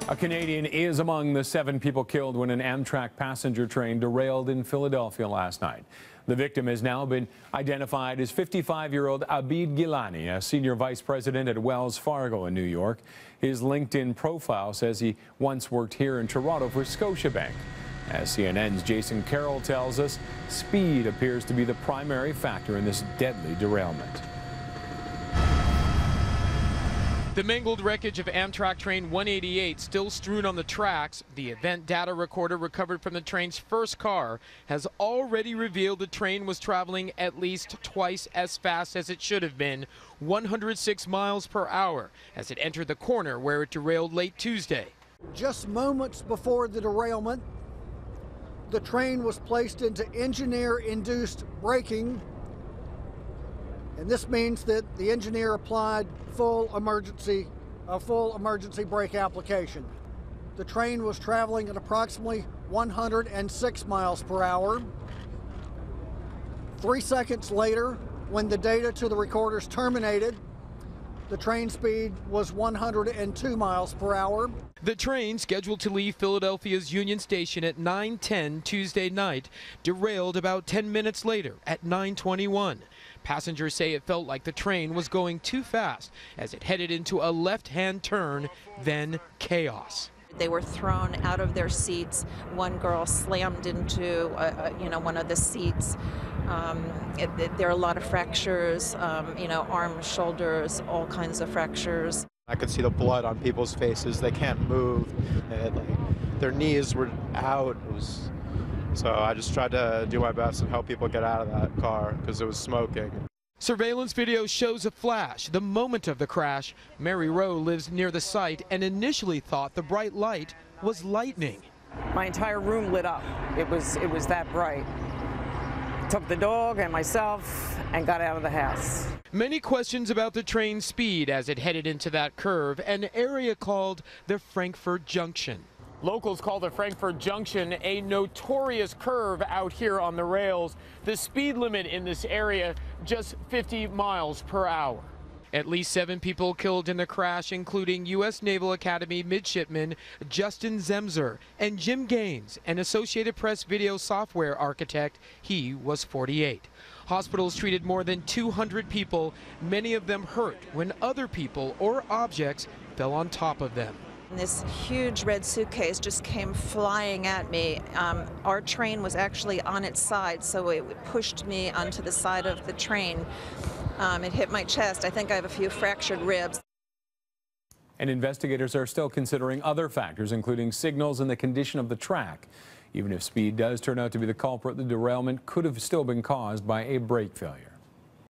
A Canadian is among the 7 people killed when an Amtrak passenger train derailed in Philadelphia last night. The victim has now been identified as 55-year-old Abid Gilani, a senior vice president at Wells Fargo in New York. His LinkedIn profile says he once worked here in Toronto for Scotiabank. As CNN's Jason Carroll tells us, speed appears to be the primary factor in this deadly derailment. The mangled wreckage of Amtrak train 188 still strewn on the tracks. The event data recorder recovered from the train's first car has already revealed the train was traveling at least twice as fast as it should have been, 106 miles per hour, as it entered the corner where it derailed late Tuesday. Just moments before the derailment, the train was placed into engineer-induced braking, and this means that the engineer applied a full emergency brake application. The train was traveling at approximately 106 miles per hour. 3 seconds later, when the data to the recorders terminated, the train speed was 102 miles per hour. The train, scheduled to leave Philadelphia's Union Station at 9:10 Tuesday night, derailed about 10 minutes later at 9:21. Passengers say it felt like the train was going too fast as it headed into a left-hand turn, then chaos. They were thrown out of their seats. One girl slammed into one of the seats. There are a lot of fractures, arms, shoulders, all kinds of fractures. I could see the blood on people's faces. They can't move. Their knees were out. So I just tried to do my best and help people get out of that car because it was smoking. Surveillance video shows a flash, the moment of the crash. Mary Rowe lives near the site and initially thought the bright light was lightning. My entire room lit up. It was that bright. Took the dog and myself and got out of the house. Many questions about the train's speed as it headed into that curve, an area called the Frankfurt Junction. Locals call the Frankfurt Junction a notorious curve out here on the rails. The speed limit in this area, just 50 miles per hour. At least 7 people killed in the crash, including U.S. Naval Academy midshipman Justin Zemser and Jim Gaines, an Associated Press video software architect. He was 48. Hospitals treated more than 200 people, many of them hurt when other people or objects fell on top of them. This huge red suitcase just came flying at me. Our train was actually on its side, so it pushed me onto the side of the train. It hit my chest. I think I have a few fractured ribs. And investigators are still considering other factors, including signals and the condition of the track. Even if speed does turn out to be the culprit, the derailment could have still been caused by a brake failure.